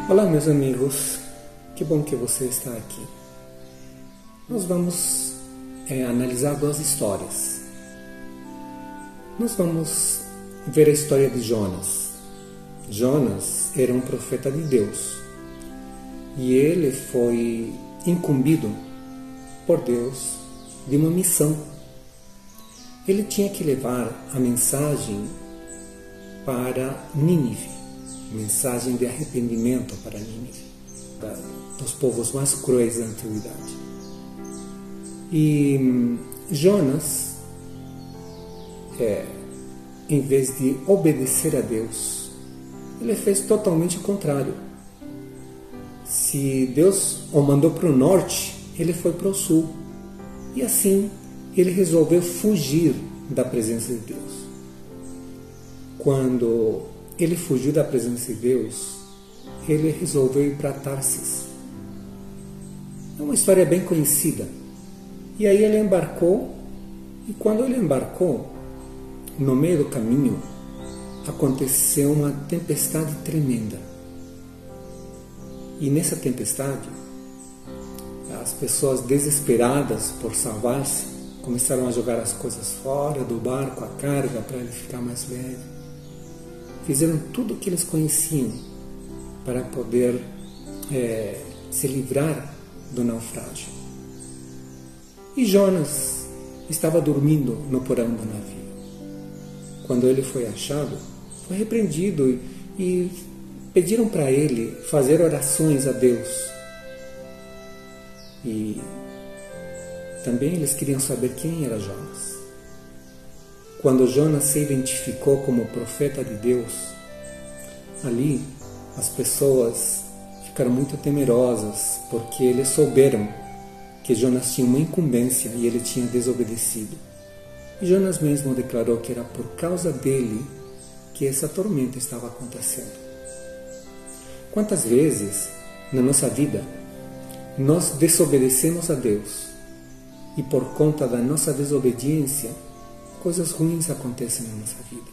Olá, meus amigos, que bom que você está aqui. Nós vamos analisar duas histórias. Nós vamos ver a história de Jonas. Jonas era um profeta de Deus e ele foi incumbido por Deus de uma missão. Ele tinha que levar a mensagem para Nínive, mensagem de arrependimento para Nínive, dos povos mais cruéis da antiguidade. E Jonas, em vez de obedecer a Deus, ele fez totalmente o contrário. Se Deus o mandou para o norte, ele foi para o sul. E assim, ele resolveu fugir da presença de Deus. Quando ele fugiu da presença de Deus, ele resolveu ir para Tarsis. É uma história bem conhecida. E aí ele embarcou, e quando ele embarcou, no meio do caminho, aconteceu uma tempestade tremenda. E nessa tempestade, as pessoas desesperadas por salvar-se, começaram a jogar as coisas fora do barco, a carga, para ele ficar mais leve. Fizeram tudo o que eles conheciam para poder se livrar do naufrágio. E Jonas estava dormindo no porão do navio. Quando ele foi achado, foi repreendido e pediram para ele fazer orações a Deus. E também eles queriam saber quem era Jonas. Quando Jonas se identificou como profeta de Deus, ali as pessoas ficaram muito temerosas, porque eles souberam que Jonas tinha uma incumbência e ele tinha desobedecido. E Jonas mesmo declarou que era por causa dele que essa tormenta estava acontecendo. Quantas vezes na nossa vida nós desobedecemos a Deus e por conta da nossa desobediência coisas ruins acontecem na nossa vida?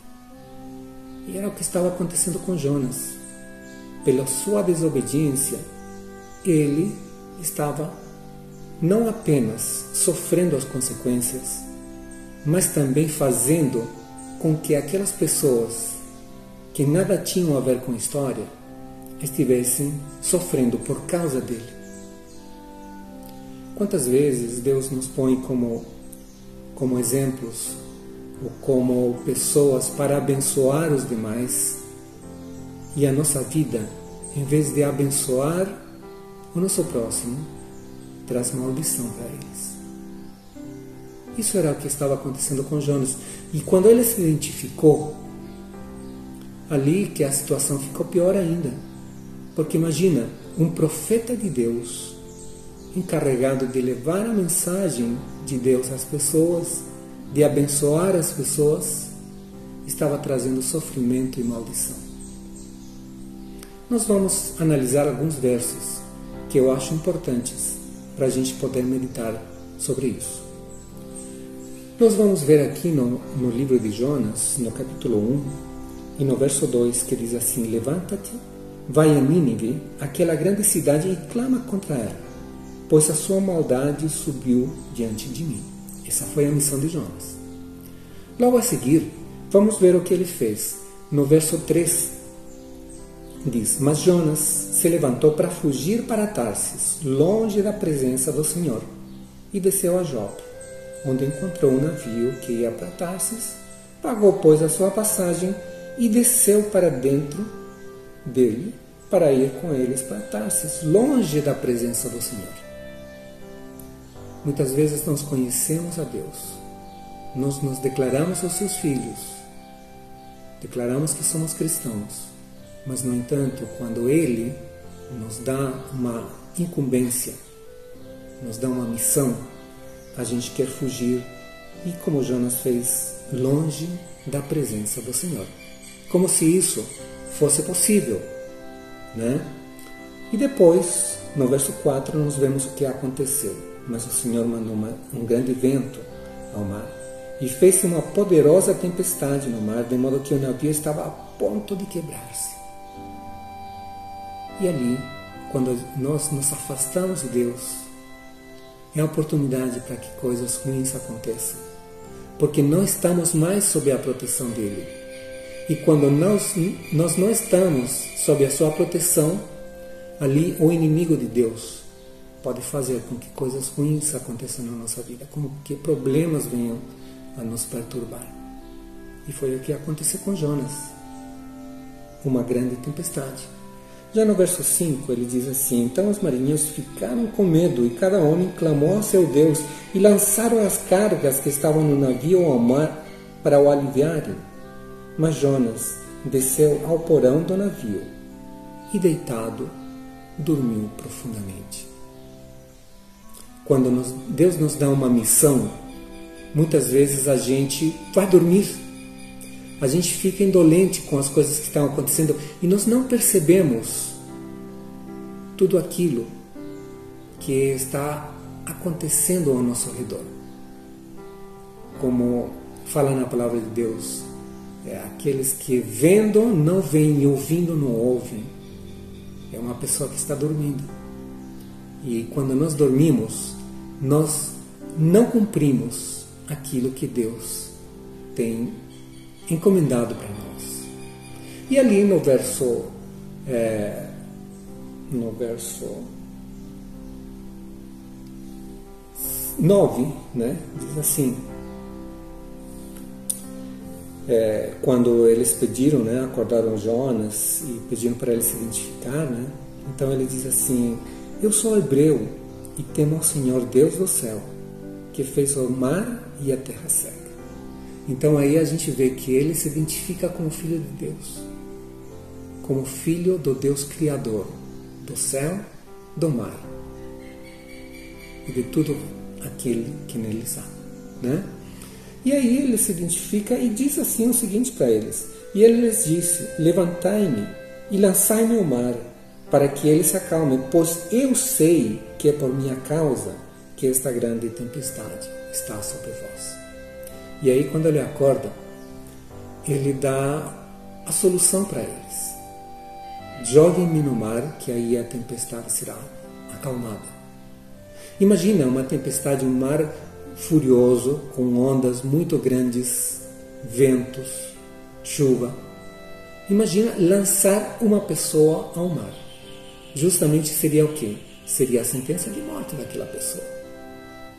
E era o que estava acontecendo com Jonas. Pela sua desobediência, ele estava não apenas sofrendo as consequências, mas também fazendo com que aquelas pessoas que nada tinham a ver com a história estivessem sofrendo por causa dele. Quantas vezes Deus nos põe como exemplos ou como pessoas para abençoar os demais, e a nossa vida, em vez de abençoar o nosso próximo, traz maldição para eles. Isso era o que estava acontecendo com Jonas. E quando ele se identificou, ali que a situação ficou pior ainda. Porque imagina, um profeta de Deus, encarregado de levar a mensagem de Deus às pessoas, de abençoar as pessoas, estava trazendo sofrimento e maldição. Nós vamos analisar alguns versos que eu acho importantes para a gente poder meditar sobre isso. Nós vamos ver aqui no livro de Jonas, no capítulo 1, e no verso 2, que diz assim: levanta-te, vai a Nínive, aquela grande cidade, e clama contra ela, pois a sua maldade subiu diante de mim. Essa foi a missão de Jonas. Logo a seguir, vamos ver o que ele fez. No verso 3, diz: mas Jonas se levantou para fugir para Tarsis, longe da presença do Senhor, e desceu a Jope, onde encontrou um navio que ia para Tarsis, pagou, pois, a sua passagem e desceu para dentro dele para ir com eles para Tarsis, longe da presença do Senhor. Muitas vezes nós conhecemos a Deus, nós nos declaramos os seus filhos, declaramos que somos cristãos, mas, no entanto, quando Ele nos dá uma incumbência, nos dá uma missão, a gente quer fugir e, como Jonas fez, longe da presença do Senhor. Como se isso fosse possível, né? E depois, no verso 4, nós vemos o que aconteceu. Mas o Senhor mandou um grande vento ao mar e fez-se uma poderosa tempestade no mar, de modo que o navio estava a ponto de quebrar-se. E ali, quando nós nos afastamos de Deus, é a oportunidade para que coisas ruins aconteçam. Porque não estamos mais sob a proteção dele. E quando nós não estamos sob a sua proteção, ali o inimigo de Deus pode fazer com que coisas ruins aconteçam na nossa vida, com que problemas venham a nos perturbar. E foi o que aconteceu com Jonas. Uma grande tempestade. Já no verso 5 ele diz assim: então os marinheiros ficaram com medo e cada homem clamou ao seu Deus e lançaram as cargas que estavam no navio ao mar para o aliviarem. Mas Jonas desceu ao porão do navio e, deitado, dormiu profundamente. Quando Deus nos dá uma missão, muitas vezes a gente vai dormir. A gente fica indolente com as coisas que estão acontecendo e nós não percebemos tudo aquilo que está acontecendo ao nosso redor. Como fala na palavra de Deus, aqueles que vendo não veem e ouvindo não ouvem. É uma pessoa que está dormindo. E quando nós dormimos, nós não cumprimos aquilo que Deus tem encomendado para nós. E ali no verso 9, né, diz assim, quando eles pediram, né, acordaram Jonas e pediram para ele se identificar, né, então ele diz assim: eu sou hebreu e temo ao Senhor Deus do céu, que fez o mar e a terra seca. Então aí a gente vê que ele se identifica como filho de Deus, como filho do Deus Criador, do céu, do mar e de tudo aquilo que neles há, né? E aí ele se identifica e diz assim o seguinte para eles: e ele lhes disse: levantai-me e lançai-me ao mar, para que ele se acalme, pois eu sei que é por minha causa que esta grande tempestade está sobre vós. E aí quando ele acorda, ele dá a solução para eles: joguem-me no mar, que aí a tempestade será acalmada. Imagina uma tempestade, um mar furioso, com ondas muito grandes, ventos, chuva. Imagina lançar uma pessoa ao mar. Justamente seria o quê? Seria a sentença de morte daquela pessoa.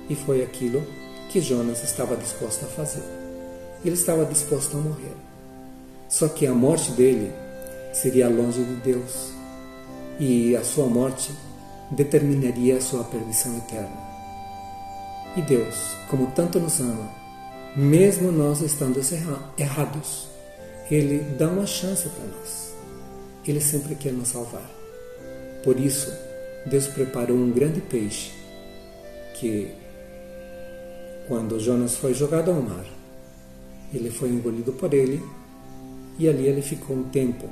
E foi aquilo que Jonas estava disposto a fazer. Ele estava disposto a morrer. Só que a morte dele seria longe de Deus. E a sua morte determinaria a sua perdição eterna. E Deus, como tanto nos ama, mesmo nós estando errados, Ele dá uma chance para nós. Ele sempre quer nos salvar. Por isso, Deus preparou um grande peixe que, quando Jonas foi jogado ao mar, ele foi engolido por ele e ali ele ficou um tempo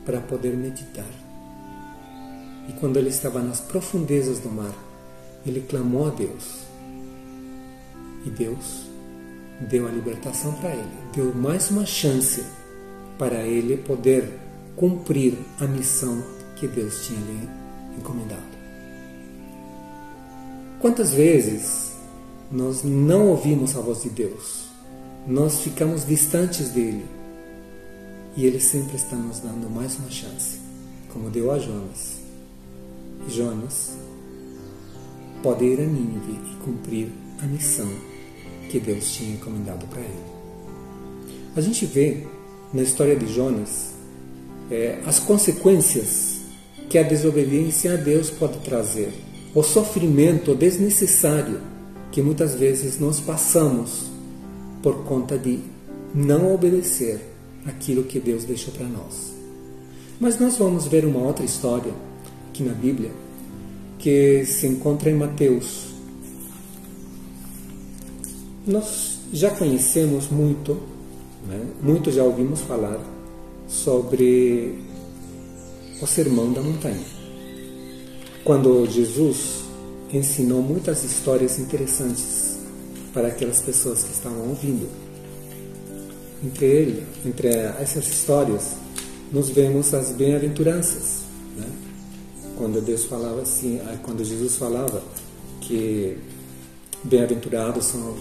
para poder meditar. E quando ele estava nas profundezas do mar, ele clamou a Deus. E Deus deu a libertação para ele, deu mais uma chance para ele poder cumprir a missão que Deus tinha lhe encomendado. Quantas vezes nós não ouvimos a voz de Deus, nós ficamos distantes dele, e ele sempre está nos dando mais uma chance, como deu a Jonas. E Jonas pode ir a Nínive e cumprir a missão que Deus tinha encomendado para ele. A gente vê na história de Jonas as consequências que a desobediência a Deus pode trazer, o sofrimento desnecessário que muitas vezes nós passamos por conta de não obedecer aquilo que Deus deixou para nós. Mas nós vamos ver uma outra história aqui na Bíblia que se encontra em Mateus. Nós já conhecemos muito, muito já ouvimos falar sobre o Sermão da Montanha, quando Jesus ensinou muitas histórias interessantes para aquelas pessoas que estavam ouvindo. Entre essas histórias, nós vemos as bem-aventuranças, quando Deus falava assim, quando Jesus falava que bem-aventurados são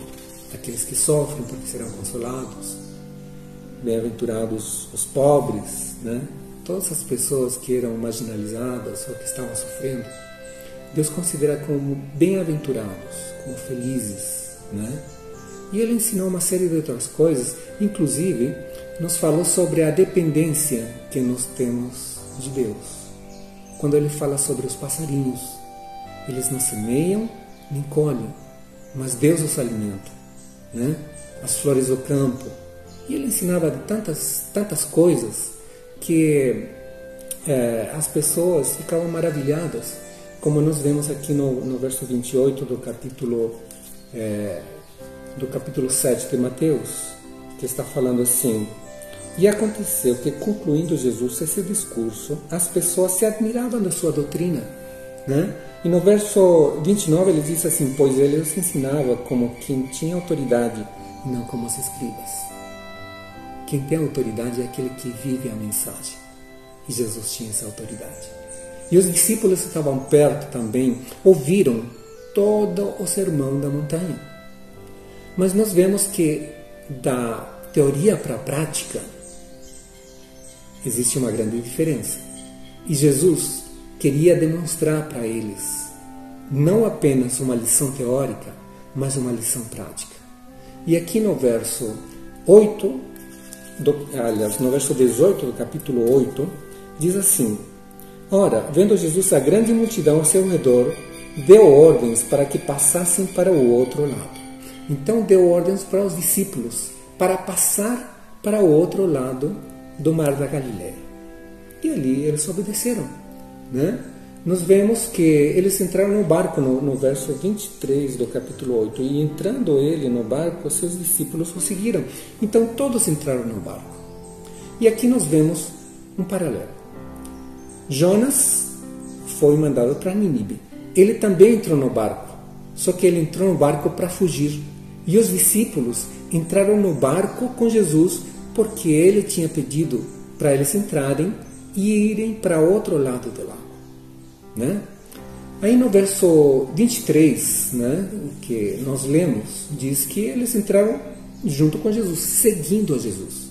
aqueles que sofrem, porque serão consolados, bem-aventurados os pobres, né? Todas as pessoas que eram marginalizadas ou que estavam sofrendo, Deus considera como bem-aventurados, como felizes, né? E Ele ensinou uma série de outras coisas, inclusive nos falou sobre a dependência que nós temos de Deus. Quando Ele fala sobre os passarinhos, eles não semeiam nem colhem, mas Deus os alimenta, né? As flores do campo. E Ele ensinava de tantas coisas que as pessoas ficavam maravilhadas, como nós vemos aqui no verso 28 do capítulo 7 de Mateus, que está falando assim: e aconteceu que, concluindo Jesus esse discurso, as pessoas se admiravam da sua doutrina, né? E no verso 29 ele diz assim: pois ele os ensinava como quem tinha autoridade e não como os escribas. Quem tem autoridade é aquele que vive a mensagem. E Jesus tinha essa autoridade. E os discípulos que estavam perto também ouviram todo o sermão da montanha. Mas nós vemos que da teoria para a prática existe uma grande diferença. E Jesus queria demonstrar para eles não apenas uma lição teórica, mas uma lição prática. E aqui no verso 8, no verso 18 do capítulo 8, diz assim: ora, vendo Jesus a grande multidão ao seu redor, deu ordens para que passassem para o outro lado. Então deu ordens para os discípulos para passar para o outro lado do mar da Galileia. E ali eles obedeceram, né? Nós vemos que eles entraram no barco no verso 23 do capítulo 8. E entrando ele no barco, seus discípulos o seguiram. Então todos entraram no barco. E aqui nós vemos um paralelo. Jonas foi mandado para Nínive. Ele também entrou no barco. Só que ele entrou no barco para fugir. E os discípulos entraram no barco com Jesus porque ele tinha pedido para eles entrarem e irem para outro lado do lago, né? Aí no verso 23, né, que nós lemos, diz que eles entraram junto com Jesus, seguindo a Jesus.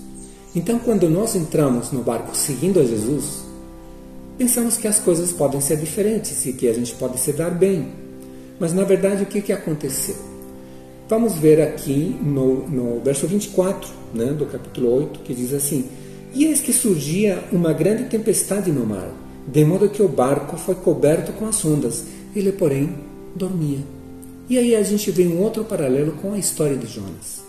Então, quando nós entramos no barco seguindo a Jesus, pensamos que as coisas podem ser diferentes e que a gente pode se dar bem. Mas, na verdade, o que aconteceu? Vamos ver aqui no verso 24, né, do capítulo 8, que diz assim: e eis que surgia uma grande tempestade no mar, de modo que o barco foi coberto com as ondas. Ele, porém, dormia. E aí a gente vê um outro paralelo com a história de Jonas.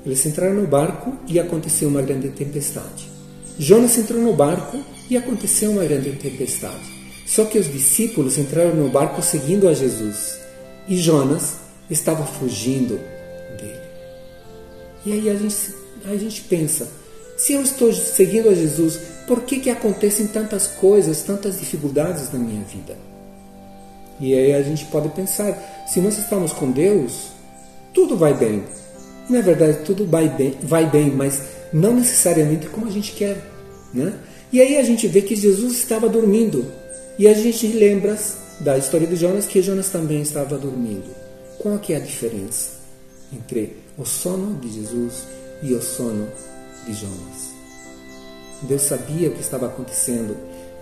Eles entraram no barco e aconteceu uma grande tempestade. Jonas entrou no barco e aconteceu uma grande tempestade. Só que os discípulos entraram no barco seguindo a Jesus. E Jonas estava fugindo dele. E aí a gente pensa: se eu estou seguindo a Jesus, por que acontecem tantas coisas, tantas dificuldades na minha vida? E aí a gente pode pensar: se nós estamos com Deus, tudo vai bem. E, na verdade, tudo vai bem, mas não necessariamente como a gente quer, né? E aí a gente vê que Jesus estava dormindo. E a gente lembra da história de Jonas, que Jonas também estava dormindo. Qual que é a diferença entre o sono de Jesus e o sono de Jonas? Deus sabia o que estava acontecendo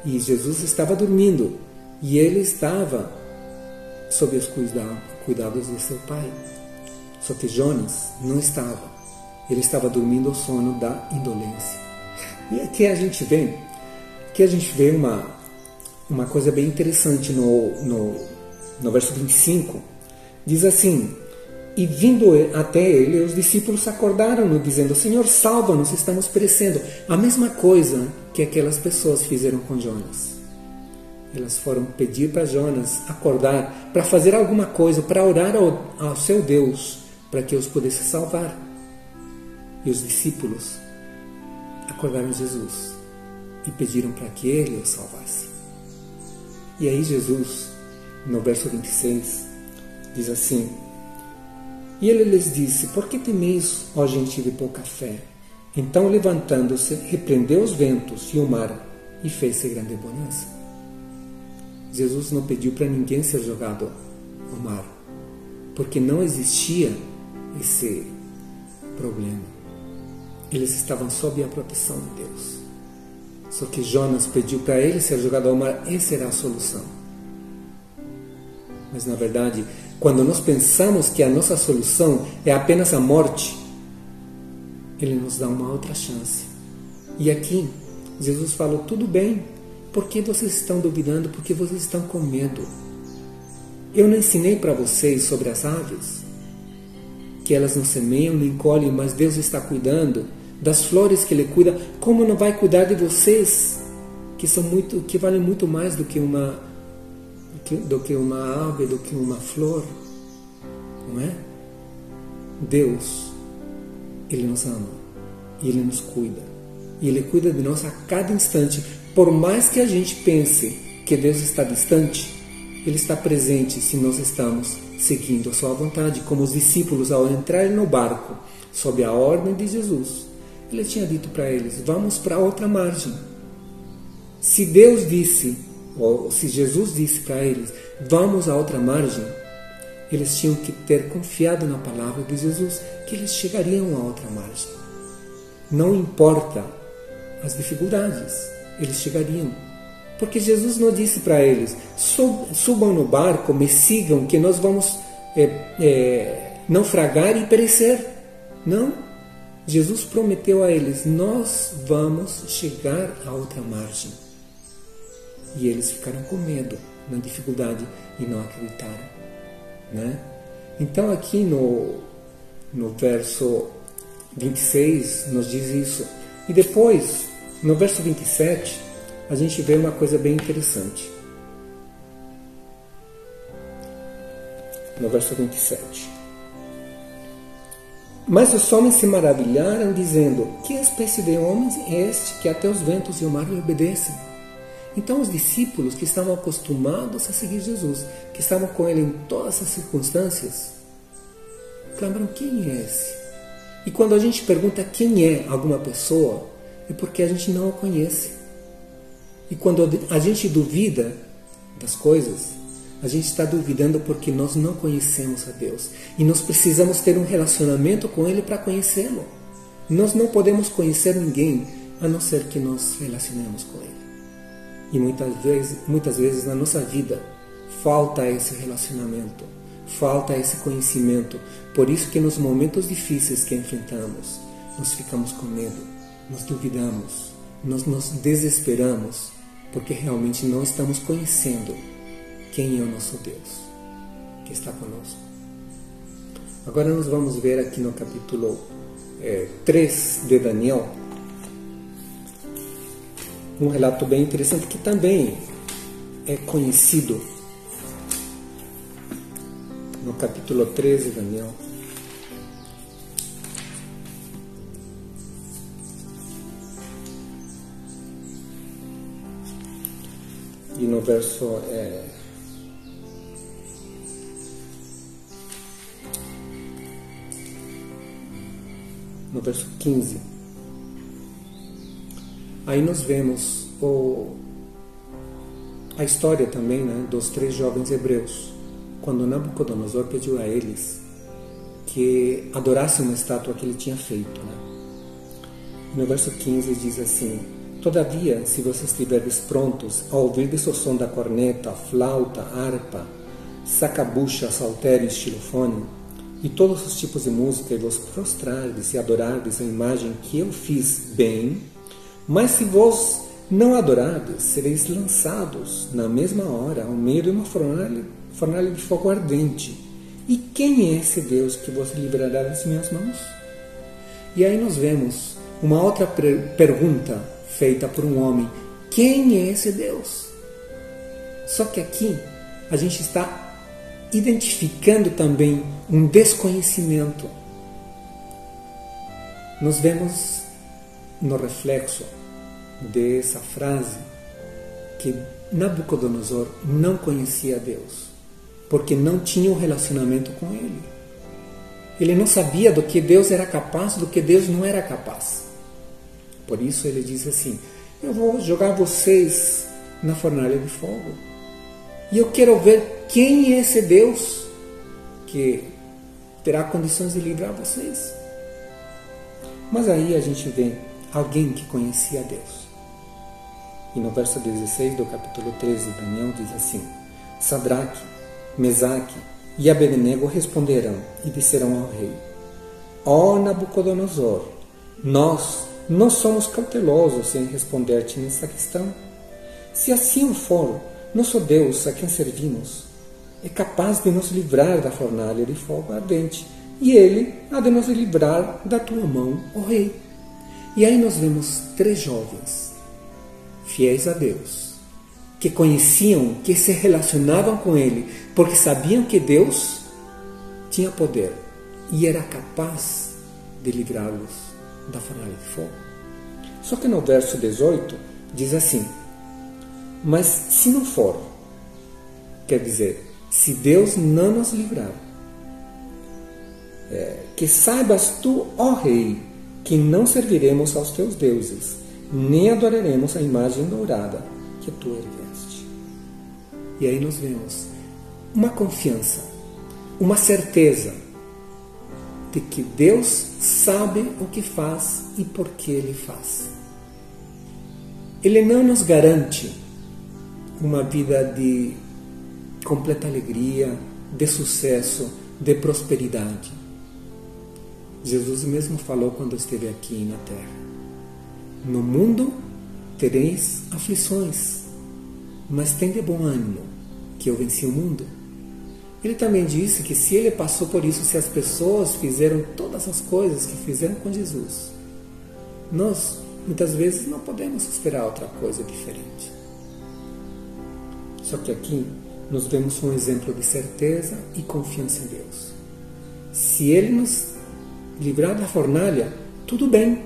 e Jesus estava dormindo e ele estava sob os cuidados de seu pai. Só que Jonas não estava. Ele estava dormindo o sono da indolência. E aqui a gente vê uma coisa bem interessante no verso 25. Diz assim: e vindo até ele, os discípulos acordaram-no, dizendo: Senhor, salva-nos, estamos perecendo. A mesma coisa que aquelas pessoas fizeram com Jonas. Elas foram pedir para Jonas acordar, para fazer alguma coisa, para orar ao seu Deus, para que os pudesse salvar. E os discípulos acordaram Jesus e pediram para que ele os salvasse. E aí Jesus, no verso 26, diz assim: e ele lhes disse: por que temeis, ó gente de pouca fé? Então, levantando-se, repreendeu os ventos e o mar, e fez-se grande bonança. Jesus não pediu para ninguém ser jogado ao mar, porque não existia esse problema. Eles estavam sob a proteção de Deus. Só que Jonas pediu para ele ser jogado ao mar, essa era a solução. Mas na verdade, quando nós pensamos que a nossa solução é apenas a morte, Ele nos dá uma outra chance. E aqui, Jesus falou, tudo bem, por que vocês estão duvidando? Porque vocês estão com medo. Eu não ensinei para vocês sobre as aves, que elas não semeiam nem colhem, mas Deus está cuidando das flores que Ele cuida. Como não vai cuidar de vocês, que valem muito mais do que uma ave, do que uma flor, não é? Deus, Ele nos ama e Ele nos cuida, e Ele cuida de nós a cada instante. Por mais que a gente pense que Deus está distante, Ele está presente se nós estamos seguindo a sua vontade, como os discípulos ao entrarem no barco sob a ordem de Jesus. Ele tinha dito para eles, vamos para outra margem. Se Deus disse, ou se Jesus disse para eles, vamos a outra margem, eles tinham que ter confiado na palavra de Jesus, que eles chegariam a outra margem. Não importa as dificuldades, eles chegariam. Porque Jesus não disse para eles, subam no barco, me sigam, que nós vamos naufragar e perecer. Não. Jesus prometeu a eles, nós vamos chegar a outra margem. E eles ficaram com medo, na dificuldade, e não acreditaram, né? Então aqui no verso 26 nos diz isso. E depois, no verso 27, a gente vê uma coisa bem interessante. No verso 27. Mas os homens se maravilharam, dizendo, que espécie de homem é este, que até os ventos e o mar lhe obedecem? Então os discípulos que estavam acostumados a seguir Jesus, que estavam com Ele em todas as circunstâncias, clamaram, quem é esse? E quando a gente pergunta quem é alguma pessoa, é porque a gente não o conhece. E quando a gente duvida das coisas, a gente está duvidando porque nós não conhecemos a Deus. E nós precisamos ter um relacionamento com Ele para conhecê-lo. Nós não podemos conhecer ninguém a não ser que nós relacionemos com Ele. E muitas vezes na nossa vida falta esse relacionamento, falta esse conhecimento. Por isso que nos momentos difíceis que enfrentamos, nós ficamos com medo, nós duvidamos, nós nos desesperamos, porque realmente não estamos conhecendo quem é o nosso Deus, que está conosco. Agora nós vamos ver aqui no capítulo 3 de Daniel, um relato bem interessante que também é conhecido no capítulo 13 de Daniel. E no verso no verso 15, aí nós vemos a história também, né, dos 3 jovens hebreus, quando Nabucodonosor pediu a eles que adorassem uma estátua que ele tinha feito, né? No verso 15 diz assim, todavia, se vocês estiverdes prontos a ouvirdes o som da corneta, flauta, harpa, sacabucha, saltério e xilofone, e todos os tipos de música, e vos prostrardes e adorardes a imagem que eu fiz bem, mas se vos não adorardes, sereis lançados na mesma hora ao meio de uma fornalha de fogo ardente. E quem é esse Deus que vos livrará das minhas mãos? E aí nós vemos uma outra pergunta feita por um homem. Quem é esse Deus? Só que aqui a gente está identificando também um desconhecimento. Nós vemos no reflexo dessa frase que Nabucodonosor não conhecia Deus, porque não tinha um relacionamento com Ele. Ele não sabia do que Deus era capaz, do que Deus não era capaz. Por isso ele diz assim, eu vou jogar vocês na fornalha de fogo. E eu quero ver quem é esse Deus que terá condições de livrar vocês. Mas aí a gente vê alguém que conhecia Deus. E no verso 16 do capítulo 13 de Daniel diz assim: Sadraque, Mesaque e Abednego responderão e disserão ao rei: Ó Nabucodonosor, nós não somos cautelosos em responder-te nessa questão. Se assim o for, nosso Deus, a quem servimos, é capaz de nos livrar da fornalha de fogo ardente, e Ele há de nos livrar da tua mão, ó rei. E aí nós vemos 3 jovens, fiéis a Deus, que conheciam, que se relacionavam com Ele, porque sabiam que Deus tinha poder e era capaz de livrá-los da fornalha de fogo. Só que no verso 18 diz assim: Mas se não for, quer dizer, se Deus não nos livrar, que saibas tu, ó rei, que não serviremos aos teus deuses, nem adoraremos a imagem dourada que tu ergueste. E aí nós vemos uma confiança, uma certeza de que Deus sabe o que faz e por que Ele faz. Ele não nos garante uma vida de completa alegria, de sucesso, de prosperidade. Jesus mesmo falou quando esteve aqui na terra: No mundo tereis aflições, mas tende bom ânimo, que eu venci o mundo. Ele também disse que se Ele passou por isso, se as pessoas fizeram todas as coisas que fizeram com Jesus, nós muitas vezes não podemos esperar outra coisa diferente. Só que aqui nós vemos um exemplo de certeza e confiança em Deus. Se Ele nos livrar da fornalha, tudo bem.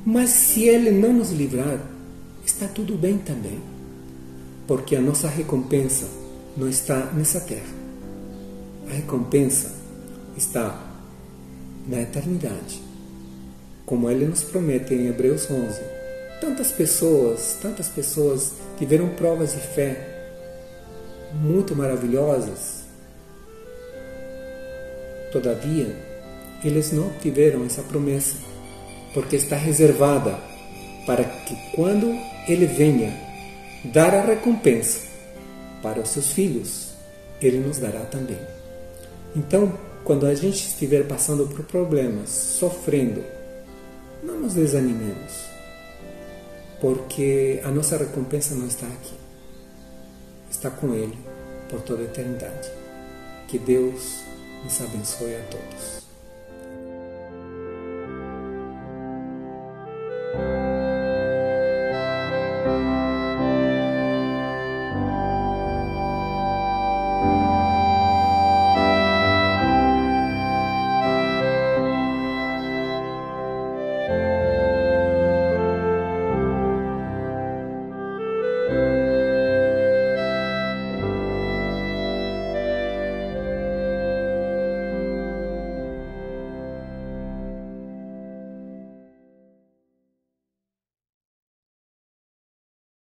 Mas se Ele não nos livrar, está tudo bem também. Porque a nossa recompensa não está nessa terra. A recompensa está na eternidade. Como Ele nos promete em Hebreus 11. Tantas pessoas tiveram provas de fé muito maravilhosas. Todavia, eles não obtiveram essa promessa, porque está reservada para que quando Ele venha dar a recompensa para os seus filhos, Ele nos dará também. Então, quando a gente estiver passando por problemas, sofrendo, não nos desanimemos, porque a nossa recompensa não está aqui. Está com Ele por toda a eternidade. Que Deus nos abençoe a todos.